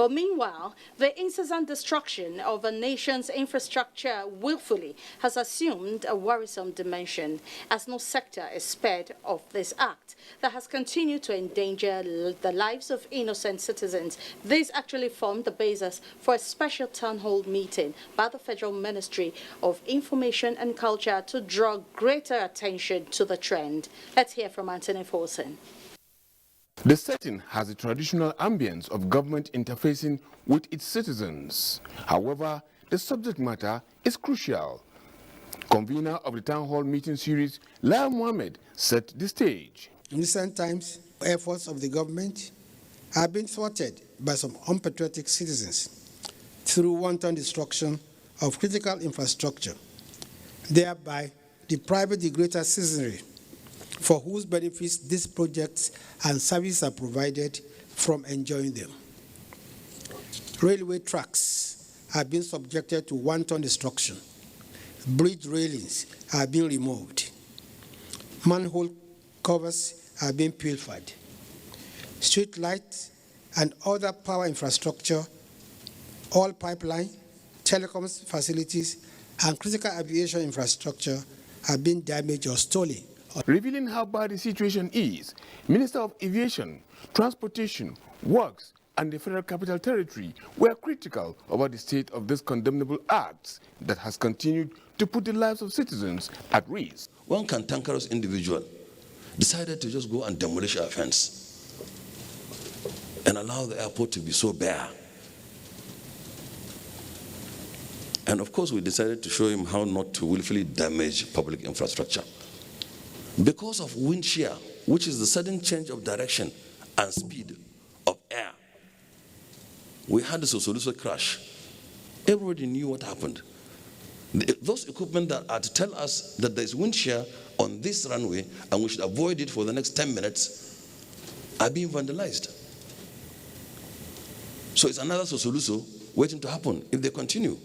But meanwhile, the incessant destruction of a nation's infrastructure willfully has assumed a worrisome dimension, as no sector is spared of this act that has continued to endanger the lives of innocent citizens. This actually formed the basis for a special town hall meeting by the Federal Ministry of Information and Culture to draw greater attention to the trend. Let's hear from Anthony Forson. The setting has a traditional ambience of government interfacing with its citizens. However, the subject matter is crucial. Convener of the Town Hall meeting series, Lai Mohammed, set the stage. In recent times, efforts of the government have been thwarted by some unpatriotic citizens through wanton destruction of critical infrastructure, thereby depriving the greater citizenry for whose benefits these projects and services are provided from enjoying them. Railway tracks have been subjected to wanton destruction. Bridge railings have been removed. Manhole covers have been pilfered. Street lights and other power infrastructure, oil pipeline, telecoms facilities, and critical aviation infrastructure have been damaged or stolen. Revealing how bad the situation is, Minister of Aviation, Transportation, Works, and the Federal Capital Territory were critical about the state of this condemnable acts that has continued to put the lives of citizens at risk. One cantankerous individual decided to just go and demolish our fence and allow the airport to be so bare. And of course, we decided to show him how not to willfully damage public infrastructure. Because of wind shear, which is the sudden change of direction and speed of air, we had a Sosoluso crash. Everybody knew what happened. Those equipment that are to tell us that there is wind shear on this runway and we should avoid it for the next 10 minutes are being vandalized. So it's another Sosoluso waiting to happen if they continue.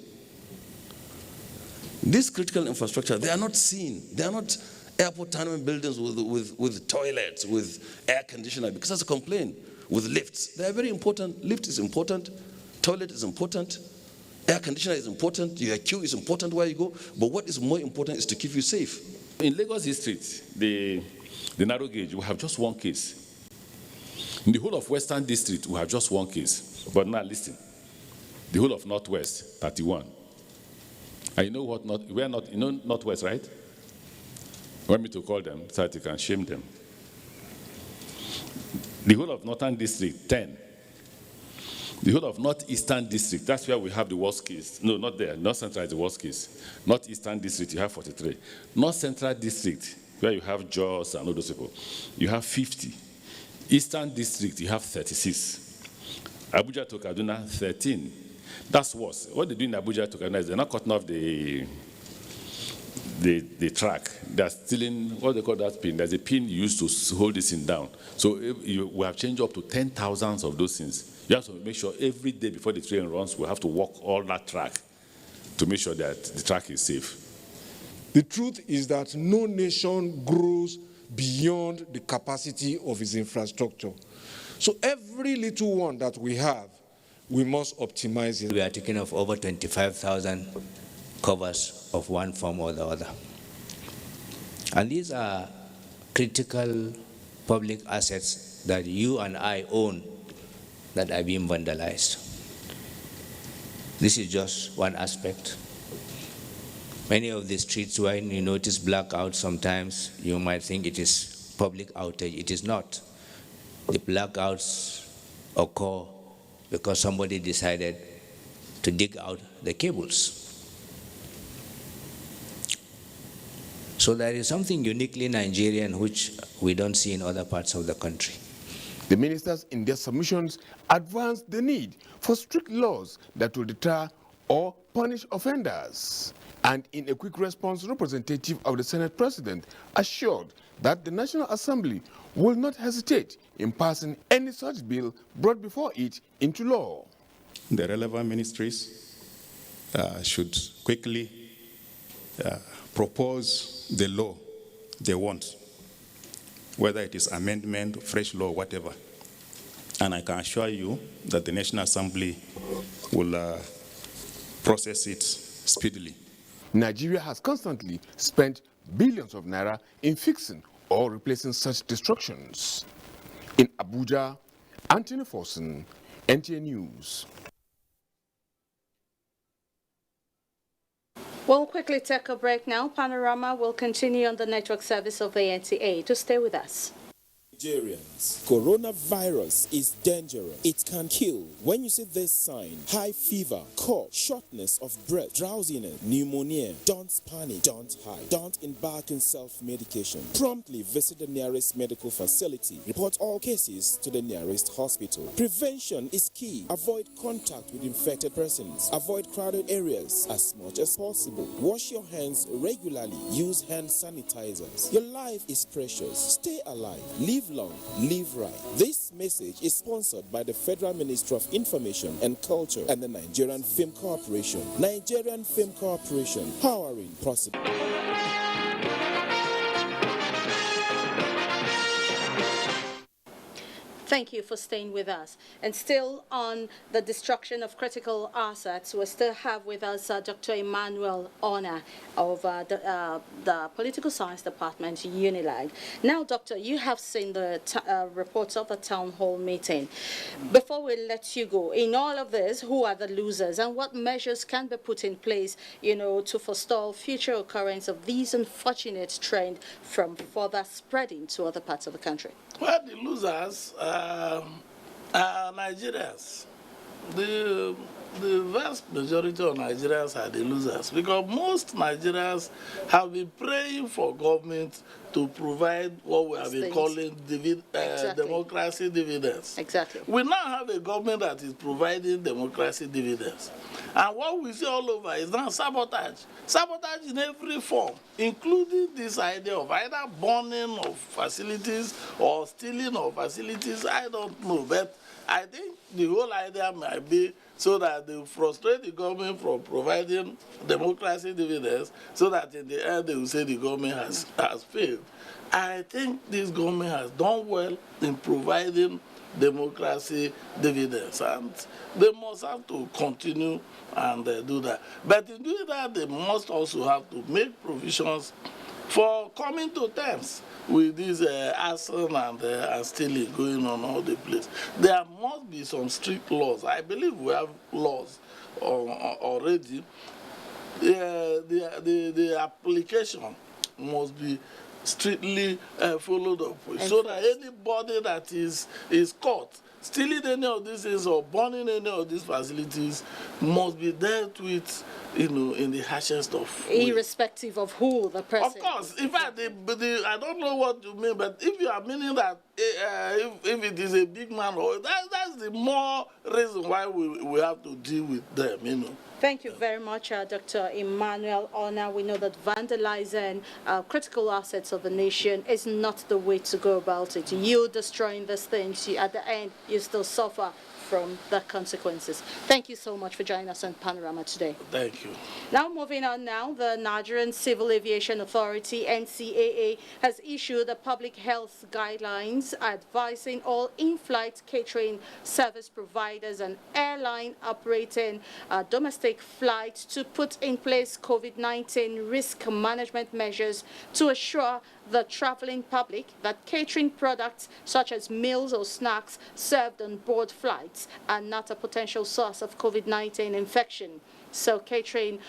This critical infrastructure, they are not seen. They are not airport tenement buildings with toilets, with air conditioner, because that's a complaint. With lifts, they are very important. Lift is important, toilet is important, air conditioner is important, your queue is important where you go, but what is more important is to keep you safe. In Lagos District, the narrow gauge, we have just one case. In the whole of Western District, we have just one case. But now listen, the whole of Northwest, 31. And you know what, you know Northwest, right? You want me to call them so that you can shame them. The whole of Northern District, 10. The whole of Northeastern District, that's where we have the worst case. No, not there. North Central is the worst case. Northeastern District, you have 43. North Central District, where you have Jos and all those people, you have 50. Eastern District, you have 36. Abuja to Kaduna, 13. That's worse. What they do in Abuja to Kaduna is they're not cutting off the track. They're stealing what they call that pin. There's a pin used to hold this thing down. So we have changed up to 10,000 of those things. You have to make sure every day before the train runs, we have to walk all that track to make sure that the track is safe. The truth is that no nation grows beyond the capacity of its infrastructure. So every little one that we have, we must optimize it. We are taking off over 25,000 covers of one form or the other. And these are critical public assets that you and I own that are being vandalized. This is just one aspect. Many of the streets, when you notice blackouts, sometimes you might think it is public outage. It is not. The blackouts occur because somebody decided to dig out the cables. So there is something uniquely Nigerian which we don't see in other parts of the country. The ministers in their submissions advanced the need for strict laws that will deter or punish offenders. And in a quick response, representative of the Senate President assured that the National Assembly will not hesitate in passing any such bill brought before it into law. The relevant ministries should quickly propose the law they want, whether it is amendment, fresh law, whatever. And I can assure you that the National Assembly will process it speedily. Nigeria has constantly spent billions of naira in fixing or replacing such destructions. In Abuja, Anthony Forson, NTA News. We'll quickly take a break now. Panorama will continue on the network service of the NTA. To stay with us. Nigerians, coronavirus is dangerous. It can kill. When you see this sign, high fever, cough, shortness of breath, drowsiness, pneumonia, don't panic, don't hide, don't embark in self-medication. Promptly visit the nearest medical facility. Report all cases to the nearest hospital. Prevention is key. Avoid contact with infected persons. Avoid crowded areas as much as possible. Wash your hands regularly. Use hand sanitizers. Your life is precious. Stay alive. Live long, live right. This message is sponsored by the Federal Ministry of Information and Culture and the Nigerian Film Corporation. Nigerian Film Corporation, powering possibility. Thank you for staying with us. And still on the destruction of critical assets, we still have with us Dr. Emmanuel Ona of the Political Science Department, UNILAG. Now, Doctor, you have seen the reports of the town hall meeting. Before we let you go, in all of this, who are the losers and what measures can be put in place, to forestall future occurrence of these unfortunate trends from further spreading to other parts of the country? Well, the losers are Nigerians. The vast majority of Nigerians are the losers because most Nigerians have been praying for government to provide what we have been calling democracy dividends. Exactly. We now have a government that is providing democracy dividends. And what we see all over is now sabotage. Sabotage in every form, including this idea of either burning of facilities or stealing of facilities. I don't know, but I think the whole idea might be so that they frustrate the government from providing democracy dividends so that in the end they will say the government has failed. I think this government has done well in providing democracy dividends, and they must have to continue and do that. But in doing that, they must also have to make provisions for coming to terms with this arson and stealing going on all the place. There must be some strict laws. I believe we have laws already. The application must be strictly followed up with, so that anybody that is caught stealing any of these things or burning any of these facilities must be dealt with, in the harshest of ways. Irrespective of who the person Of course. In fact, I don't know what you mean, but if you are meaning that if it is a big man, that's the more reason why we have to deal with them, Thank you very much, Dr. Emmanuel Ona. We know that vandalizing critical assets of the nation is not the way to go about it. You destroying these things, at the end, you still suffer from the consequences. Thank you so much for joining us on Panorama today. Thank you. Now, moving on now, the Nigerian Civil Aviation Authority, NCAA, has issued a public health guidelines advising all in-flight catering service providers and airline operating domestic flights to put in place COVID-19 risk management measures to assure the traveling public that catering products such as meals or snacks served on board flights are not a potential source of COVID-19 infection. So catering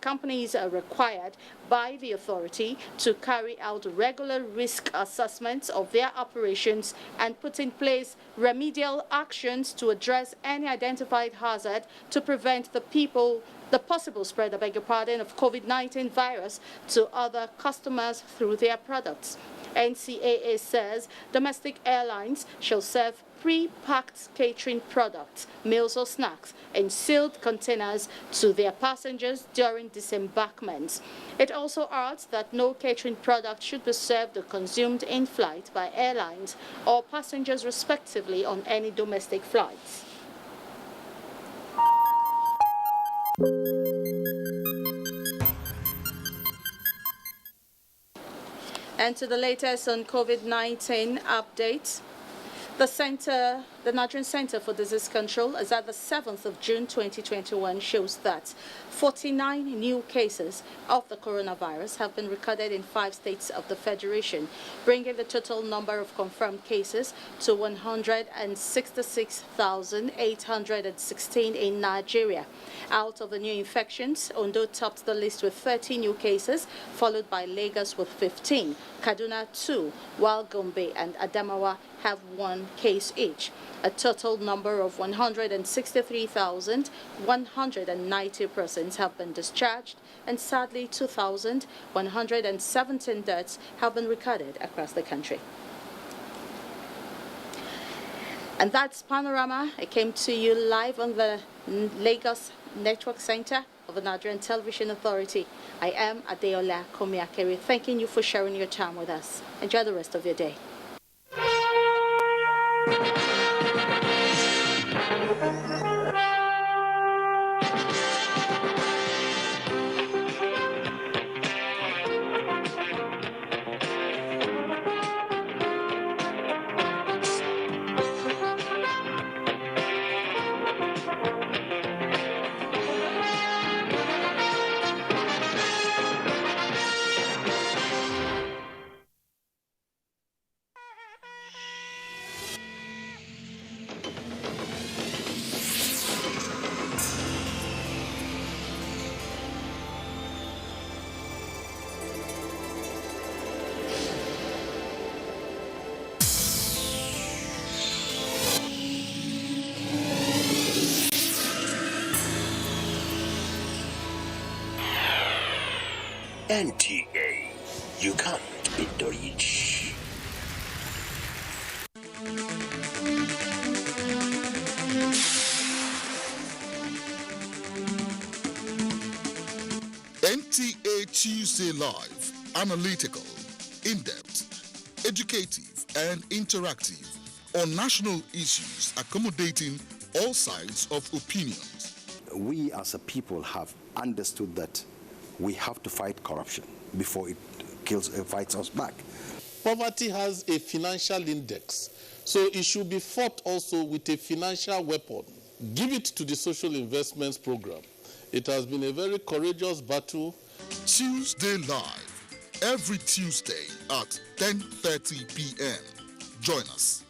companies are required by the authority to carry out regular risk assessments of their operations and put in place remedial actions to address any identified hazard to prevent the possible spread, of COVID-19 virus to other customers through their products. NCAA says domestic airlines shall serve pre-packed catering products, meals or snacks, in sealed containers to their passengers during disembarkment. It also adds that no catering product should be served or consumed in flight by airlines or passengers respectively on any domestic flights. And to the latest on COVID-19 updates. The Nigerian Center for Disease Control, as at the 7th of June 2021, shows that 49 new cases of the coronavirus have been recorded in 5 states of the Federation, bringing the total number of confirmed cases to 166,816 in Nigeria. Out of the new infections, Ondo topped the list with 30 new cases, followed by Lagos with 15, Kaduna 2, while Gombe and Adamawa have 1 case each. A total number of 163,190 persons have been discharged, and sadly 2,117 deaths have been recorded across the country. And that's Panorama. It came to you live on the Lagos Network Center of the Nigerian Television Authority. I am Adeola Komiakere, thanking you for sharing your time with us. Enjoy the rest of your day. NTA, you can't beat the reach. NTA Tuesday Live, analytical, in-depth, educative and interactive on national issues accommodating all sides of opinions. We as a people have understood that we have to fight corruption before it fights us back. Poverty has a financial index, so it should be fought also with a financial weapon. Give it to the social investments program. It has been a very courageous battle. Tuesday Live, every Tuesday at 10:30 p.m. Join us.